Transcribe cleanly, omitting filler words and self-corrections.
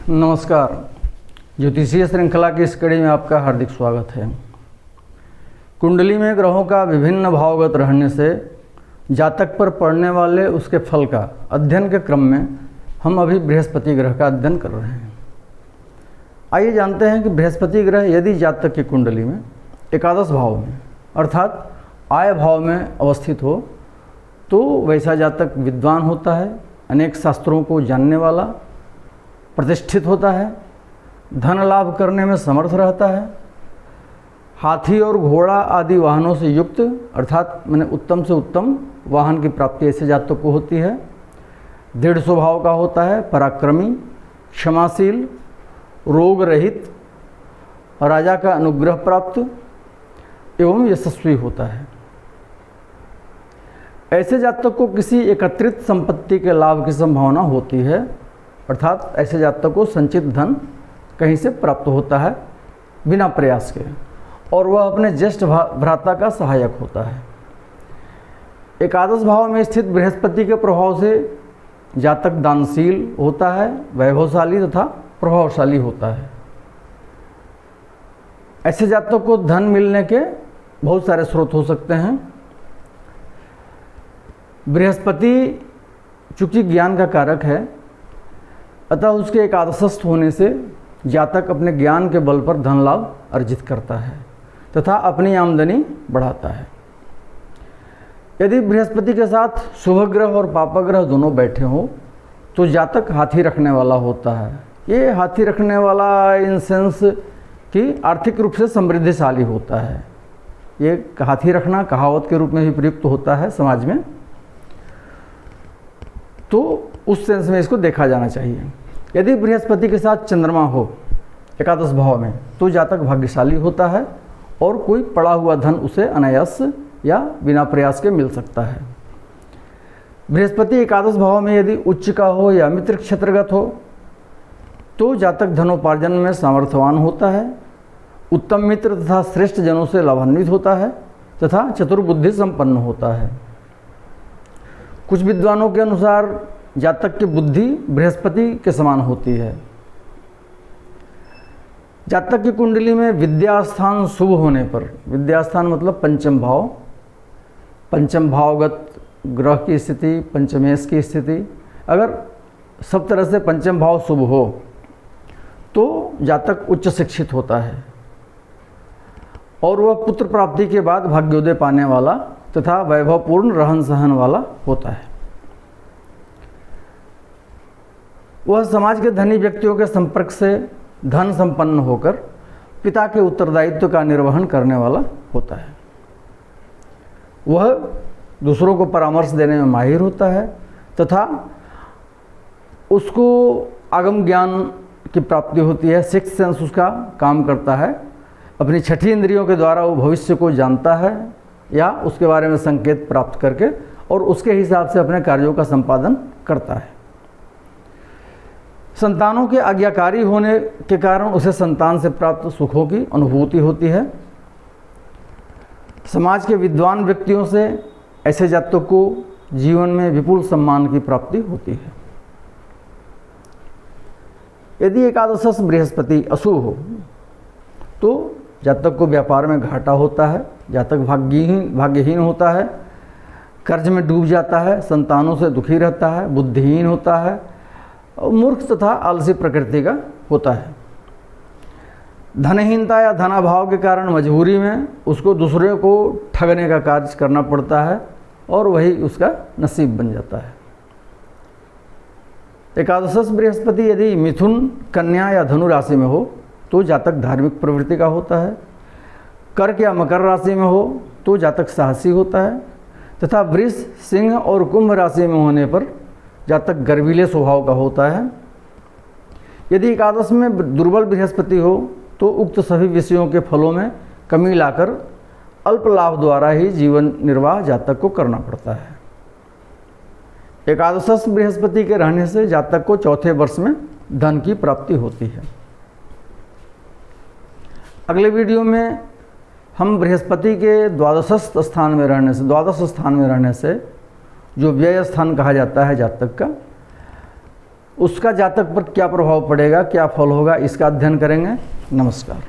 नमस्कार। ज्योतिषीय श्रृंखला की इस कड़ी में आपका हार्दिक स्वागत है। कुंडली में ग्रहों का विभिन्न भावगत रहने से जातक पर पड़ने वाले उसके फल का अध्ययन के क्रम में हम अभी बृहस्पति ग्रह का अध्ययन कर रहे हैं। आइए जानते हैं कि बृहस्पति ग्रह यदि जातक की कुंडली में एकादश भाव में अर्थात आय भाव में अवस्थित हो तो वैसा जातक विद्वान होता है, अनेक शास्त्रों को जानने वाला, प्रतिष्ठित होता है, धन लाभ करने में समर्थ रहता है, हाथी और घोड़ा आदि वाहनों से युक्त अर्थात मैंने उत्तम से उत्तम वाहन की प्राप्ति ऐसे जातक को होती है, दृढ़ स्वभाव का होता है, पराक्रमी, क्षमाशील, रोग रहित, राजा का अनुग्रह प्राप्त एवं यशस्वी होता है। ऐसे जातक को किसी एकत्रित संपत्ति के लाभ की संभावना होती है अर्थात ऐसे जातक को संचित धन कहीं से प्राप्त होता है बिना प्रयास के और वह अपने ज्येष्ठ भ्राता का सहायक होता है। एकादश भाव में स्थित बृहस्पति के प्रभाव से जातक दानशील होता है, वैभवशाली तथा प्रभावशाली होता है। ऐसे जातक को धन मिलने के बहुत सारे स्रोत हो सकते हैं। बृहस्पति चूंकि ज्ञान का कारक है अतः उसके एकादशस्थ होने से जातक अपने ज्ञान के बल पर धन लाभ अर्जित करता है तथा अपनी आमदनी बढ़ाता है। यदि बृहस्पति के साथ शुभ ग्रह और पाप ग्रह दोनों बैठे हों तो जातक हाथी रखने वाला होता है। ये हाथी रखने वाला इन सेंस कि आर्थिक रूप से समृद्धिशाली होता है। ये हाथी रखना कहावत के रूप में भी प्रयुक्त होता है समाज में, तो उस सेंस में इसको देखा जाना चाहिए। यदि बृहस्पति के साथ चंद्रमा हो एकादश भाव में तो जातक भाग्यशाली होता है और कोई पड़ा हुआ धन उसे अनायास या बिना प्रयास के मिल सकता है। बृहस्पति एकादश भाव में यदि उच्च का हो या मित्र क्षेत्रगत हो तो जातक धनोपार्जन में सामर्थ्यवान होता है, उत्तम मित्र तथा श्रेष्ठ जनों से लाभान्वित होता है तथा चतुर्बुद्धि संपन्न होता है। कुछ विद्वानों के अनुसार जातक की बुद्धि बृहस्पति के समान होती है। जातक की कुंडली में विद्या स्थान शुभ होने पर, विद्या स्थान मतलब पंचम भाव, पंचम भावगत ग्रह की स्थिति, पंचमेश की स्थिति, अगर सब तरह से पंचम भाव शुभ हो तो जातक उच्च शिक्षित होता है और वह पुत्र प्राप्ति के बाद भाग्योदय पाने वाला तथा वैभवपूर्ण रहन सहन वाला होता है। वह समाज के धनी व्यक्तियों के संपर्क से धन संपन्न होकर पिता के उत्तरदायित्व का निर्वहन करने वाला होता है। वह दूसरों को परामर्श देने में माहिर होता है तथा उसको आगम ज्ञान की प्राप्ति होती है, सिक्स्थ सेंस उसका काम करता है। अपनी छठी इंद्रियों के द्वारा वो भविष्य को जानता है या उसके बारे में संकेत प्राप्त करके और उसके हिसाब से अपने कार्यों का संपादन करता है। संतानों के आज्ञाकारी होने के कारण उसे संतान से प्राप्त सुखों की अनुभूति होती है। समाज के विद्वान व्यक्तियों से ऐसे जातक को जीवन में विपुल सम्मान की प्राप्ति होती है। यदि एकादशस्थ बृहस्पति अशुभ हो तो जातक को व्यापार में घाटा होता है, जातक भाग्यहीन होता है, कर्ज में डूब जाता है, संतानों से दुखी रहता है, बुद्धिहीन होता है और मूर्ख तथा आलसी प्रकृति का होता है। धनहीनता या धनाभाव के कारण मजबूरी में उसको दूसरे को ठगने का कार्य करना पड़ता है और वही उसका नसीब बन जाता है। एकादशस्थ बृहस्पति यदि मिथुन, कन्या या धनु राशि में हो तो जातक धार्मिक प्रवृत्ति का होता है। कर्क या मकर राशि में हो तो जातक साहसी होता है तथा वृष, सिंह और कुंभ राशि में होने पर जातक गर्वीले स्वभाव का होता है। यदि एकादश में दुर्बल बृहस्पति हो तो उक्त सभी विषयों के फलों में कमी लाकर अल्प लाभ द्वारा ही जीवन निर्वाह जातक को करना पड़ता है। एकादशस्थ बृहस्पति के रहने से जातक को चौथे वर्ष में धन की प्राप्ति होती है। अगले वीडियो में हम बृहस्पति के द्वादश स्थान में रहने से जो व्यय स्थान कहा जाता है जातक का, उसका जातक पर क्या प्रभाव पड़ेगा, क्या फल होगा, इसका अध्ययन करेंगे। नमस्कार।